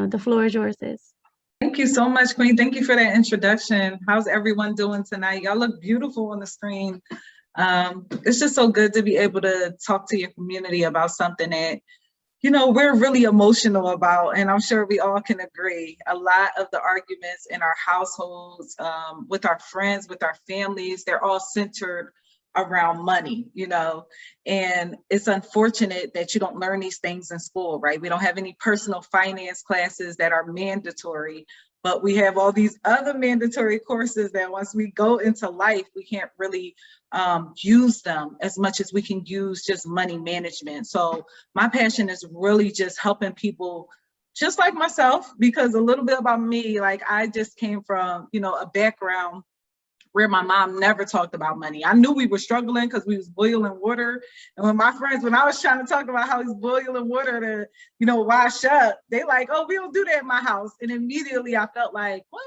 The floor is yours, sis. Thank you so much, Queen. Thank you for that introduction. How's everyone doing tonight? Y'all look beautiful on the screen. It's just so good to be able to talk to your community about something that, you know, we're really emotional about, and I'm sure we all can agree. A lot of the arguments in our households, with our friends, with our families, they're all centered around money, you know, and it's unfortunate that you don't learn these things in school, right? We don't have any personal finance classes that are mandatory, but we have all these other mandatory courses that once we go into life, we can't really use them as much as we can use just money management. So my passion is really just helping people just like myself, because a little bit about me, like I just came from, you know, a background where my mom never talked about money. I knew we were struggling because we was boiling water. And when my friends, when I was trying to talk about how he's boiling water to, you know, wash up, they like, oh, we don't do that in my house. And immediately I felt like, what?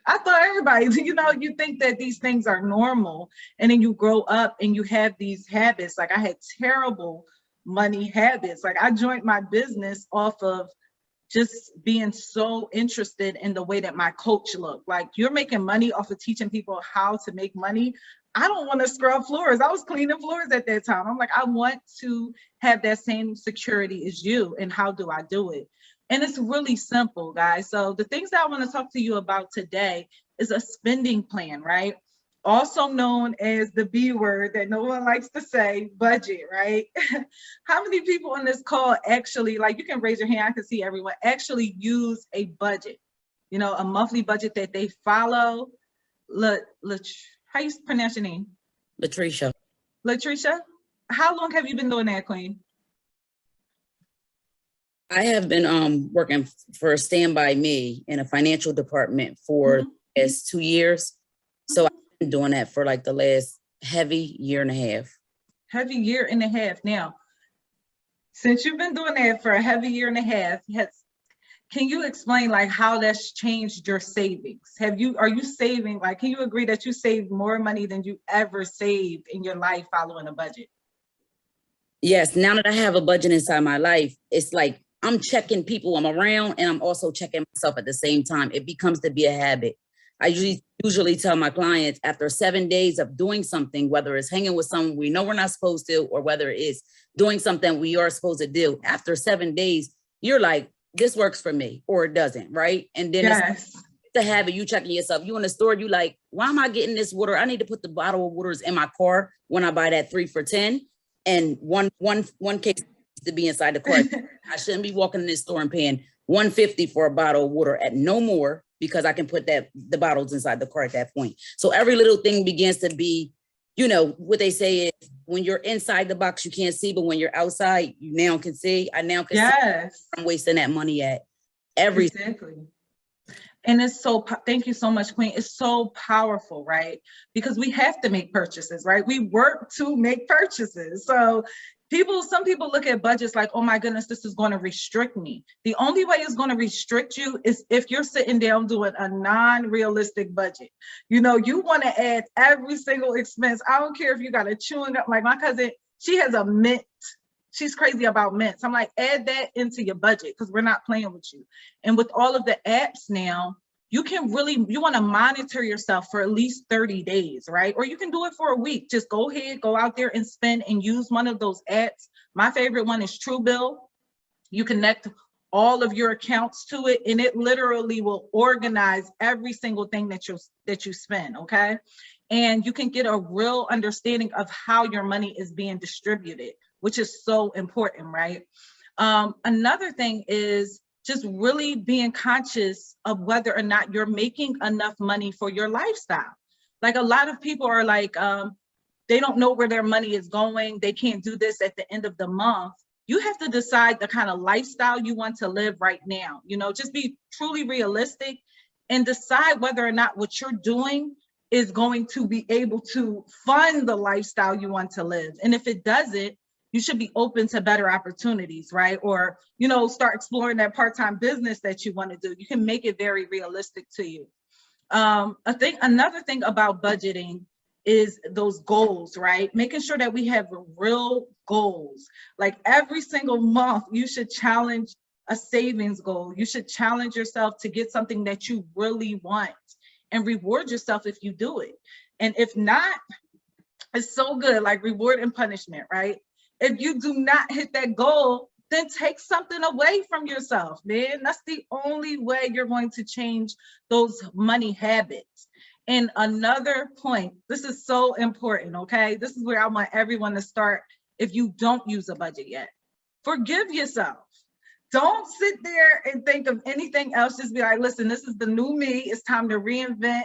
I thought everybody, you know, you think that these things are normal. And then you grow up and you have these habits. Like I had terrible money habits. Like I joined my business off of just being so interested in the way that my coach looked. Like, you're making money off of teaching people how to make money. I don't want to scrub floors. I was cleaning floors at that time. I'm like, I want to have that same security as you. And how do I do it? And it's really simple, guys. So the things that I want to talk to you about today is a spending plan, right? Also known as the B word that no one likes to say, budget, right? How many people on this call actually, like, you can raise your hand, I can see everyone, actually use a budget, you know, a monthly budget that they follow? How you pronounce your name? Latricia. Latricia, how long have you been doing that, Queen? I have been working for Stand By Me in a financial department for the past 2 years. So I've been doing that for like the last heavy year and a half. Heavy year and a half. Now, since you've been doing that for a heavy year and a half, can you explain like how that's changed your savings? Are you saving, like, can you agree that you saved more money than you ever saved in your life following a budget? Yes, now that I have a budget inside my life, it's like I'm checking people I'm around and I'm also checking myself at the same time. It becomes to be a habit. I usually tell my clients after 7 days of doing something, whether it's hanging with someone we know we're not supposed to, or whether it's doing something we are supposed to do, after 7 days, you're like, this works for me, or it doesn't, right? And then yes. It's a habit. You checking yourself. You in the store, you like, why am I getting this water? I need to put the bottle of waters in my car when I buy that 3 for $10. And one case to be inside the car. I shouldn't be walking in this store and paying $150 for a bottle of water at no more, because I can put the bottles inside the car at that point. So every little thing begins to be, you know, what they say is when you're inside the box, you can't see, but when you're outside, you now can see. I now can yes. see I'm wasting that money at every. Exactly. And it's so, thank you so much, Queen. It's so powerful, right? Because we have to make purchases, right? We work to make purchases. So some people look at budgets like, oh my goodness, this is going to restrict me. The only way it's going to restrict you is if you're sitting down doing a non-realistic budget. You know, you want to add every single expense. I don't care if you got a chewing gum, like my cousin, she has a mint. She's crazy about mints. I'm like, add that into your budget because we're not playing with you. And with all of the apps now, you want to monitor yourself for at least 30 days, right? Or you can do it for a week. Just go ahead, go out there and spend and use one of those apps. My favorite one is Truebill. You connect all of your accounts to it, and it literally will organize every single thing that you spend, okay? And you can get a real understanding of how your money is being distributed, which is so important, right? Another thing is just really being conscious of whether or not you're making enough money for your lifestyle. Like a lot of people are like, they don't know where their money is going. They can't do this at the end of the month. You have to decide the kind of lifestyle you want to live right now. You know, just be truly realistic and decide whether or not what you're doing is going to be able to fund the lifestyle you want to live. And if it doesn't, you should be open to better opportunities, right? Or, you know, start exploring that part-time business that you want to do. You can make it very realistic to you. Another thing about budgeting is those goals, right? Making sure that we have real goals. Like every single month, you should challenge a savings goal. You should challenge yourself to get something that you really want and reward yourself if you do it. And if not, it's so good, like reward and punishment, right? If you do not hit that goal, then take something away from yourself, man. That's the only way you're going to change those money habits. And another point, this is so important, okay? This is where I want everyone to start if you don't use a budget yet. Forgive yourself. Don't sit there and think of anything else. Just be like, listen, this is the new me. It's time to reinvent.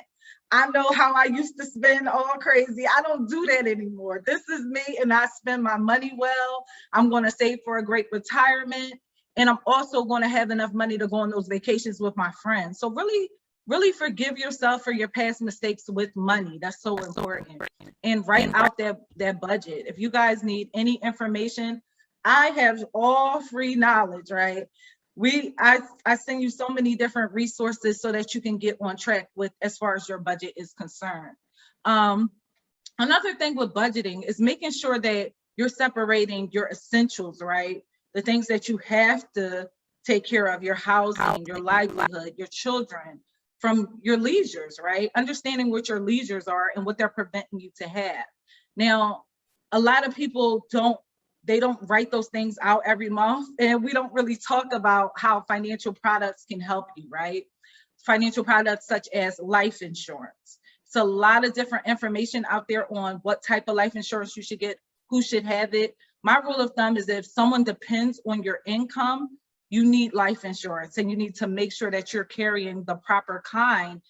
I know how I used to spend all crazy. I don't do that anymore. This is me, and I spend my money well. I'm going to save for a great retirement. And I'm also going to have enough money to go on those vacations with my friends. So really, really forgive yourself for your past mistakes with money. That's so important. And write out that budget. If you guys need any information, I have all free knowledge, right? I send you so many different resources so that you can get on track with as far as your budget is concerned. Another thing with budgeting is making sure that you're separating your essentials, right? The things that you have to take care of, your housing, your livelihood, your children, from your leisures, right? Understanding what your leisures are and what they're preventing you to have. Now, a lot of people don't write those things out every month, and we don't really talk about how financial products can help you, right? Financial products such as life insurance. It's a lot of different information out there on what type of life insurance you should get, who should have it. My rule of thumb is if someone depends on your income, you need life insurance, and you need to make sure that you're carrying the proper kind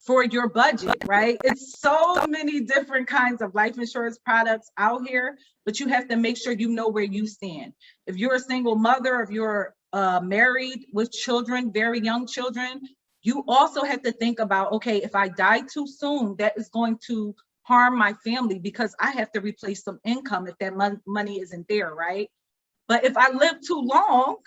for your budget, right? It's so many different kinds of life insurance products out here, but you have to make sure you know where you stand. If you're a single mother, if you're married with children, very young children, you also have to think about, okay, if I die too soon, that is going to harm my family because I have to replace some income if that money isn't there, right? But if I live too long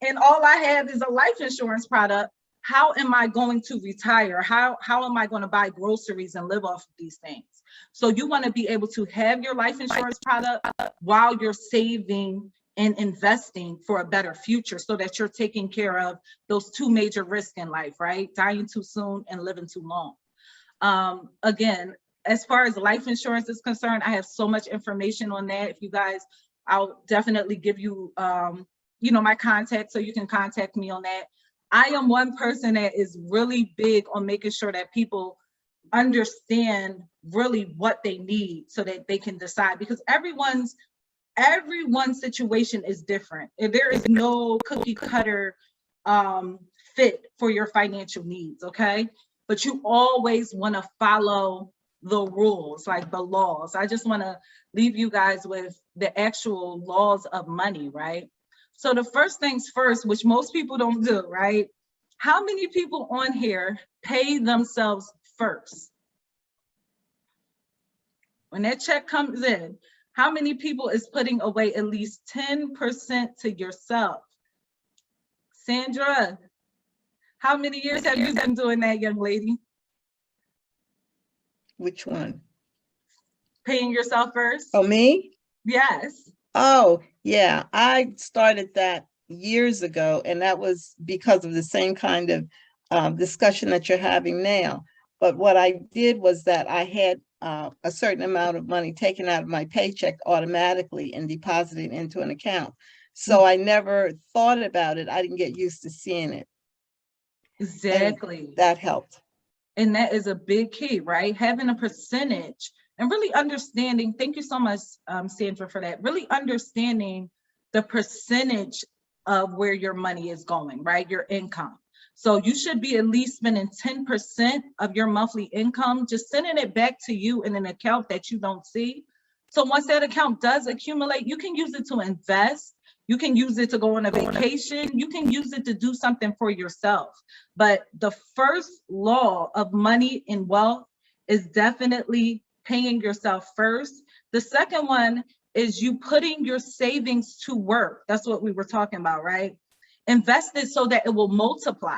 and all I have is a life insurance product, how am I going to retire? How am I going to buy groceries and live off of these things? So you want to be able to have your life insurance product while you're saving and investing for a better future so that you're taking care of those two major risks in life, right? Dying too soon and living too long. Again, as far as life insurance is concerned, I have so much information on that. If you guys, I'll definitely give you, my contact so you can contact me on that. I am one person that is really big on making sure that people understand really what they need so that they can decide, because everyone's situation is different. There is no cookie cutter fit for your financial needs, okay? But you always want to follow the rules, like the laws. I just want to leave you guys with the actual laws of money, right? So the first things first, which most people don't do, right? How many people on here pay themselves first? When that check comes in, how many people is putting away at least 10% to yourself? Sandra, how many years have you been doing that, young lady? Which one? Paying yourself first? Oh, me? Yes. Oh, yeah. I started that years ago, and that was because of the same kind of discussion that you're having now. But what I did was that I had a certain amount of money taken out of my paycheck automatically and deposited into an account. So I never thought about it. I didn't get used to seeing it. Exactly. And that helped. And that is a big key, right? Having a percentage and really understanding. Thank you so much, Sandra, for that. Really understanding the percentage of where your money is going, right? Your income. So you should be at least spending 10% of your monthly income, just sending it back to you in an account that you don't see. So once that account does accumulate, you can use it to invest. You can use it to go on a vacation. You can use it to do something for yourself. But the first law of money and wealth is definitely paying yourself first. The second one is you putting your savings to work. That's what we were talking about, right? Invest it so that it will multiply.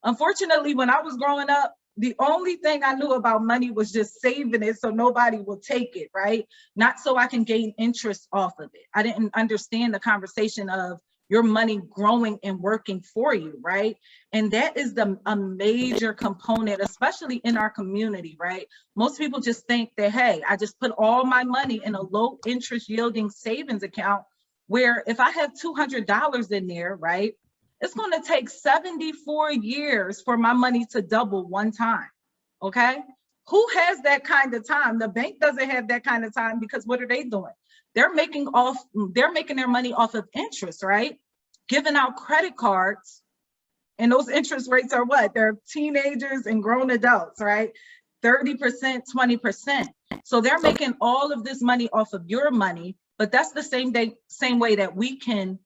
Unfortunately, when I was growing up, the only thing I knew about money was just saving it so nobody will take it, right? Not so I can gain interest off of it. I didn't understand the conversation of your money growing and working for you, right? And that is a major component, especially in our community, right? Most people just think that, hey, I just put all my money in a low interest yielding savings account, where if I have $200 in there, right, it's going to take 74 years for my money to double one time, okay? Who has that kind of time? The bank doesn't have that kind of time, because what are they doing? They're making their money off of interest, right? Giving out credit cards, and those interest rates are what? They're teenagers and grown adults, right? 30%, 20%. So they're making all of this money off of your money, but that's the same way that we can,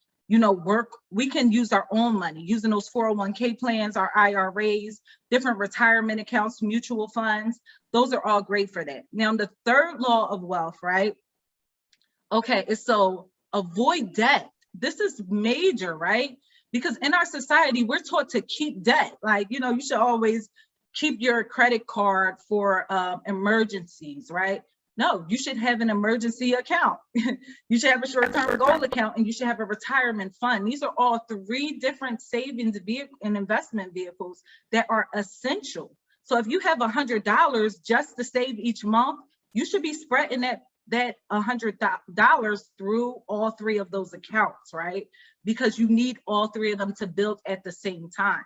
we can use our own money, using those 401k plans, our IRAs, different retirement accounts, mutual funds. Those are all great for that. Now, the third law of wealth, right? Okay, so avoid debt. This is major, right? Because in our society, we're taught to keep debt. Like, you should always keep your credit card for emergencies, right? No, you should have an emergency account. You should have a short-term goal account, and you should have a retirement fund. These are all three different savings and investment vehicles that are essential. So if you have $100 just to save each month, you should be spreading that $100 through all three of those accounts, right? Because you need all three of them to build at the same time.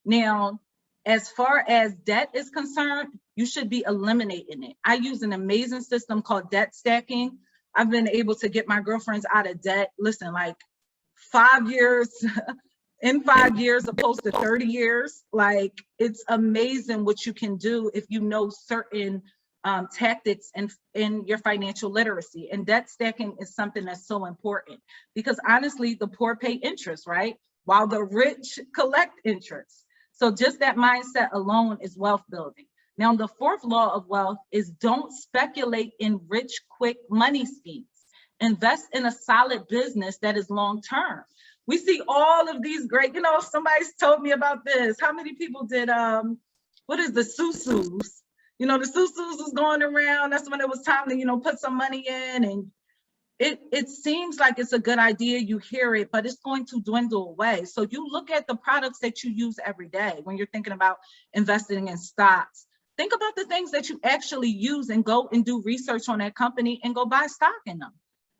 Now, as far as debt is concerned, you should be eliminating it. I use an amazing system called debt stacking. I've been able to get my girlfriends out of debt. Listen, like 5 years, in 5 years, opposed to 30 years. Like, it's amazing what you can do if you know certain tactics and in your financial literacy. And debt stacking is something that's so important, because honestly, the poor pay interest, right? While the rich collect interest. So just that mindset alone is wealth building. Now, the fourth law of wealth is don't speculate in rich, quick money schemes. Invest in a solid business that is long-term. We see all of these great, somebody's told me about this. How many people did, what is the susus? The susus was going around. That's when it was time to, put some money in, and it seems like it's a good idea. You hear it, but it's going to dwindle away. So you look at the products that you use every day when you're thinking about investing in stocks. Think about the things that you actually use and go and do research on that company and go buy stock in them.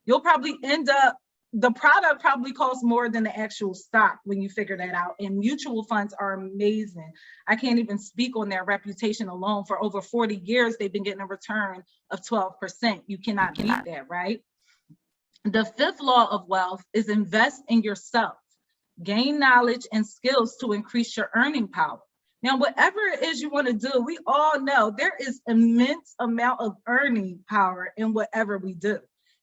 You'll probably end up, the product probably costs more than the actual stock when you figure that out. And mutual funds are amazing. I can't even speak on their reputation alone. For over 40 years, they've been getting a return of 12%. You cannot beat that, right? The fifth law of wealth is invest in yourself. Gain knowledge and skills to increase your earning power. Now, whatever it is you want to do, we all know there is immense amount of earning power in whatever we do.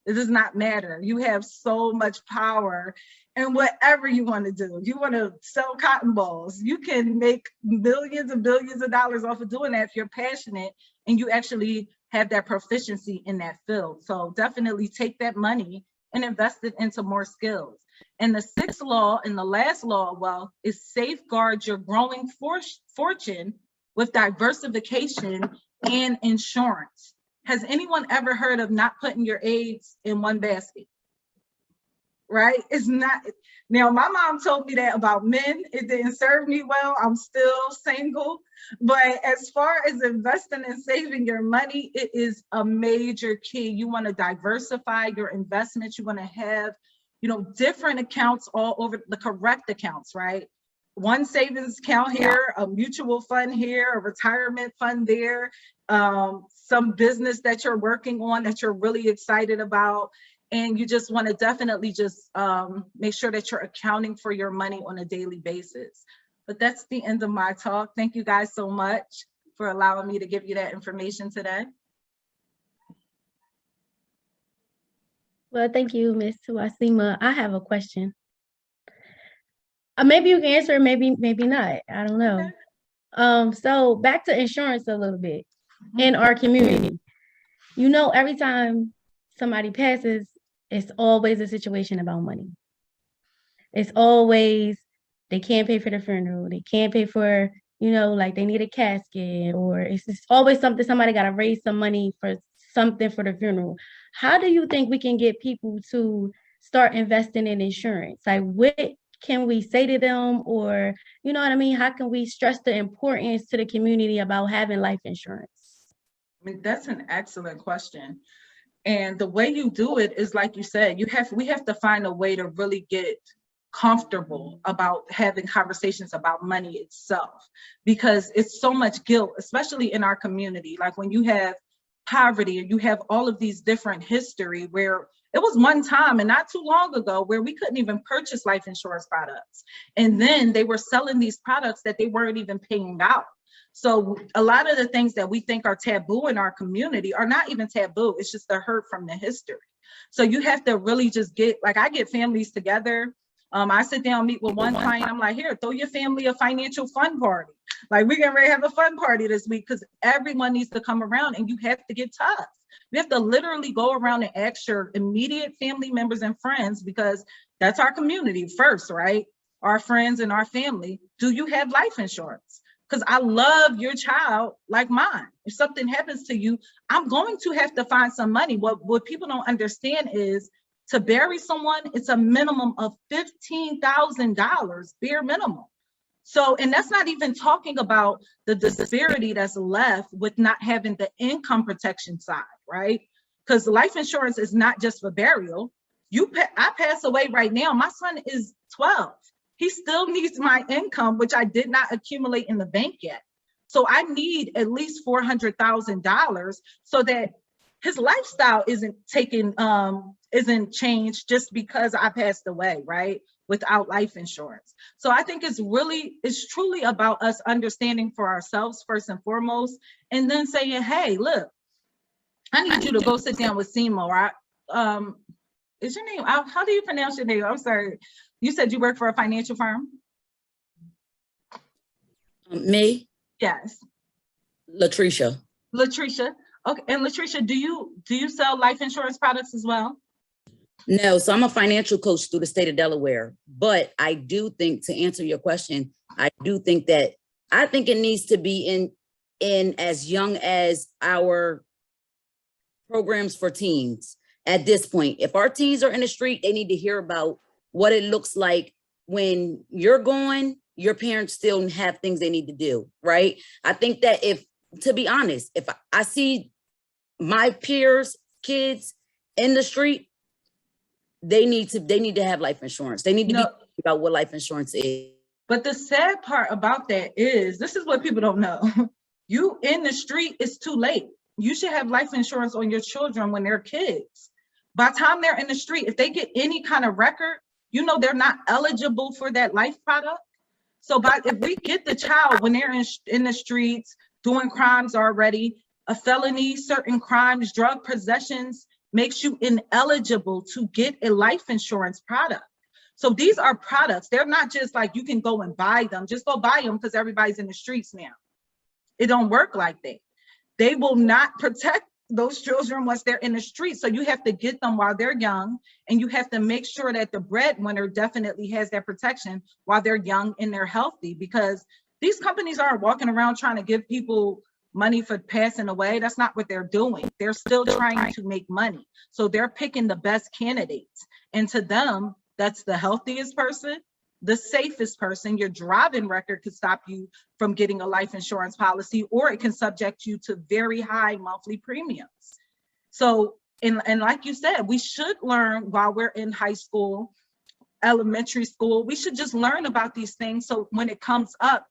It does not matter. You have so much power in whatever you want to do. If you want to sell cotton balls, you can make millions and billions of dollars off of doing that if you're passionate and you actually have that proficiency in that field. So definitely take that money and invest it into more skills. And the sixth law and the last law of wealth is safeguard your growing fortune with diversification and insurance. Has anyone ever heard of not putting your eggs in one basket? Right? It's not. Now, my mom told me that about men. It didn't serve me well. I'm still single. But as far as investing and saving your money, it is a major key. You want to diversify your investments. You want to have, different accounts all over, the correct accounts, right? One savings account here, a mutual fund here, a retirement fund there, some business that you're working on that you're really excited about. And you just want to definitely just make sure that you're accounting for your money on a daily basis. But that's the end of my talk. Thank you guys so much for allowing me to give you that information today. Well, thank you, Ms. Wasiyma. I have a question. Maybe you can answer, maybe not. I don't know. Okay. So back to insurance a little bit. In our community, every time somebody passes, it's always a situation about money. It's always, they can't pay for the funeral. They can't pay for, like they need a casket, or it's just always something, somebody got to raise some money for something for the funeral. How do you think we can get people to start investing in insurance? Like, what can we say to them? Or, you know what I mean? How can we stress the importance to the community about having life insurance? I mean, that's an excellent question. And the way you do it is, like you said, we have to find a way to really get comfortable about having conversations about money itself, because it's so much guilt, especially in our community. Like when you have poverty and you have all of these different history, where it was one time and not too long ago where we couldn't even purchase life insurance products. And then they were selling these products that they weren't even paying out. So a lot of the things that we think are taboo in our community are not even taboo. It's just the hurt from the history. So you have to really just I get families together. I sit down, meet with one client. I'm like, here, throw your family a financial fun party. Like, we're getting ready to have a fun party this week, because everyone needs to come around, and you have to get tough. You have to literally go around and ask your immediate family members and friends, because that's our community first, right? Our friends and our family. Do you have life insurance? Because I love your child like mine. If something happens to you, I'm going to have to find some money. What people don't understand is, to bury someone, it's a minimum of $15,000, bare minimum. So, and that's not even talking about the disparity that's left with not having the income protection side, right? Because life insurance is not just for burial. I pass away right now. My son is 12. He still needs my income, which I did not accumulate in the bank yet. So I need at least $400,000 so that his lifestyle isn't changed just because I passed away, right? Without life insurance. So I think it's truly about us understanding for ourselves first and foremost, and then saying, hey, look, I need you to go sit down with Wasiyma, right? Is your name, how do you pronounce your name? I'm sorry. You said you work for a financial firm? Me? Yes. Latricia. Latricia. Okay, and Latricia, do you sell life insurance products as well? No, so I'm a financial coach through the state of Delaware, but I do think, to answer your question, I think it needs to be in as young as our programs for teens. At this point, if our teens are in the street, they need to hear about what it looks like when you're gone. Your parents still have things they need to do, right? I think that to be honest, if I see my peers, kids in the street, they need to have life insurance. They need to be about what life insurance is. But the sad part about that is, this is what people don't know. You in the street, it's too late. You should have life insurance on your children when they're kids. By the time they're in the street, if they get any kind of record, they're not eligible for that life product. So if we get the child when they're in the streets doing crimes already, a felony, certain crimes, drug possessions, makes you ineligible to get a life insurance product. So these are products. They're not just like you can go and buy them. Just go buy them because everybody's in the streets now. It don't work like that. They will not protect those children once they're in the streets. So you have to get them while they're young, and you have to make sure that the breadwinner definitely has that protection while they're young and they're healthy, because these companies aren't walking around trying to give people money for passing away. That's not what they're doing. They're still trying to make money. So they're picking the best candidates. And to them, that's the healthiest person, the safest person. Your driving record could stop you from getting a life insurance policy, or it can subject you to very high monthly premiums. So, and like you said, we should learn while we're in high school, elementary school, we should just learn about these things. So when it comes up,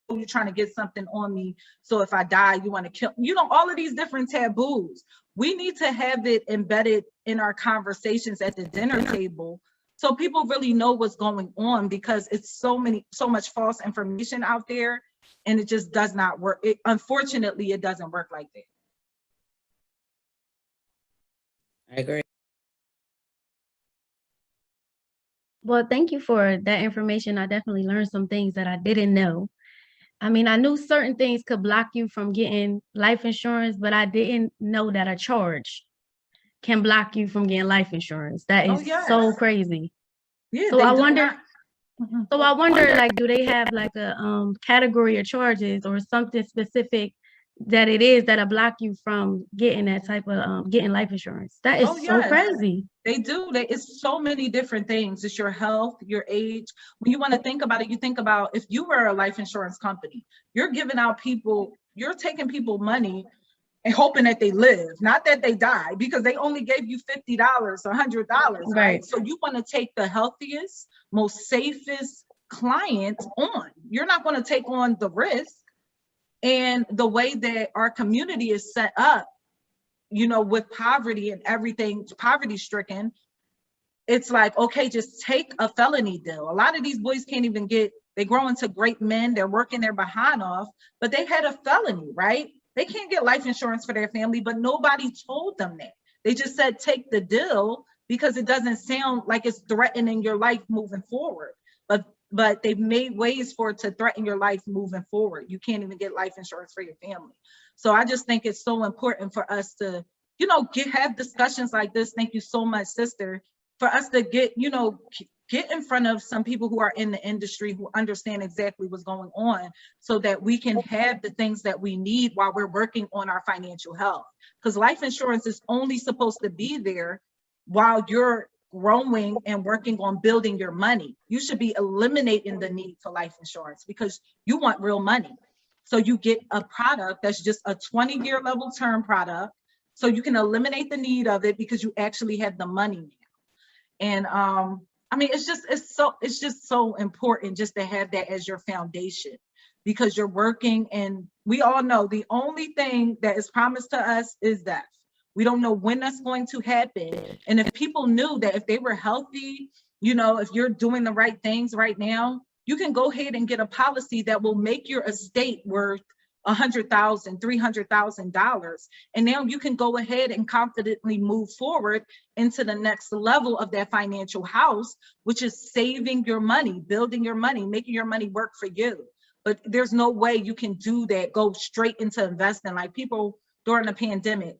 you're trying to get something on me, so if I die, you want to kill, all of these different taboos. We need to have it embedded in our conversations at the dinner table, so people really know what's going on, because it's so much false information out there, and it just does not work. Unfortunately, it doesn't work like that. I agree. Well, thank you for that information. I definitely learned some things that I didn't know. I mean, I knew certain things could block you from getting life insurance, but I didn't know that a charge can block you from getting life insurance. That is so crazy. Yeah. So I wonder, like, do they have like a category of charges or something specific that it is that'll block you from getting that type of getting life insurance. That is Oh, so yes. crazy. They do. It's so many different things. It's your health, your age. When you want to think about it, you think about if you were a life insurance company, you're giving out people, you're taking people money and hoping that they live, not that they die, because they only gave you $50 or $100, right? Right. So you want to take the healthiest, most safest client on. You're not going to take on the risk. And the way that our community is set up, you know, with poverty and everything, poverty stricken, it's like, okay, just take a felony deal. A lot of these boys can't even get, they grow into great men, they're working their behind off, but they had a felony, right? They can't get life insurance for their family, but nobody told them that. They just said, take the deal because it doesn't sound like it's threatening your life moving forward. But they've made ways for it to threaten your life moving forward. You can't even get life insurance for your family. So I just think it's so important for us to, you know, have discussions like this. Thank you so much, sister, for us to get, you know, get in front of some people who are in the industry who understand exactly what's going on so that we can have the things that we need while we're working on our financial health. Because life insurance is only supposed to be there while you're growing and working on building your money. You should be eliminating the need for life insurance because you want real money. So you get a product that's just a 20-year level term product. So you can eliminate the need of it because you actually have the money now. And I mean, it's just so important just to have that as your foundation because you're working, and we all know the only thing that is promised to us is death. We don't know when that's going to happen. And if people knew that if they were healthy, you know, if you're doing the right things right now, you can go ahead and get a policy that will make your estate worth $100,000, $300,000. And now you can go ahead and confidently move forward into the next level of that financial house, which is saving your money, building your money, making your money work for you. But there's no way you can do that, go straight into investing. Like people during the pandemic,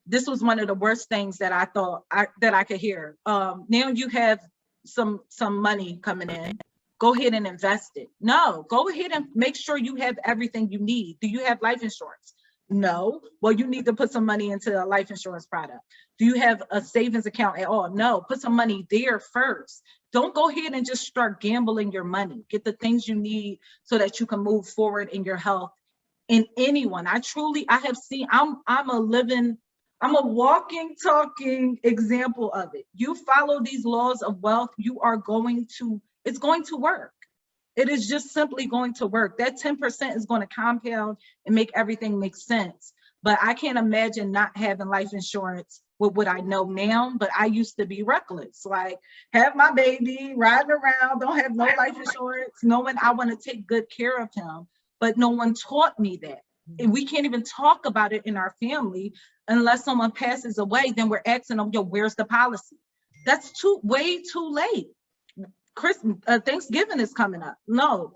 this was one of the worst things that I thought that I could hear. Now you have some money coming in. Go ahead and invest it. No, go ahead and make sure you have everything you need. Do you have life insurance? No. Well, you need to put some money into a life insurance product. Do you have a savings account at all? No. Put some money there first. Don't go ahead and just start gambling your money. Get the things you need so that you can move forward in your health. In anyone, I have seen, I'm a walking, talking example of it. You follow these laws of wealth, it's going to work. It is just simply going to work. That 10% is going to compound and make everything make sense. But I can't imagine not having life insurance with what I know now, but I used to be reckless. Like have my baby riding around, don't have no life insurance, knowing I want to take good care of him. But no one taught me that. And we can't even talk about it in our family unless someone passes away, then we're asking them, yo, where's the policy? That's way too late. Thanksgiving is coming up. No.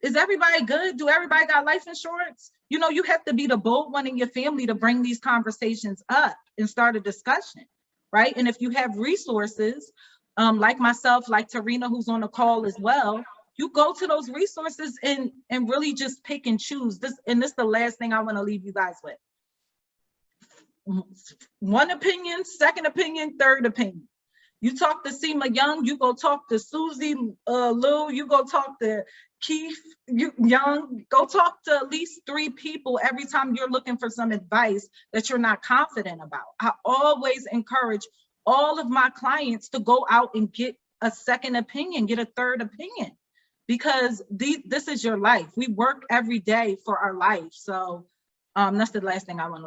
Is everybody good? Do everybody got life insurance? You know, you have to be the bold one in your family to bring these conversations up and start a discussion, right? And if you have resources, like myself, like Tarina, who's on the call as well, you go to those resources and really just pick and choose. This is the last thing I want to leave you guys with. One opinion, second opinion, third opinion. You talk to Wasiyma Young, you go talk to Susie Lou, you go talk to Keith Young, go talk to at least 3 people every time you're looking for some advice that you're not confident about. I always encourage all of my clients to go out and get a second opinion, get a third opinion, because this is your life. We work every day for our life. So that's the last thing I want to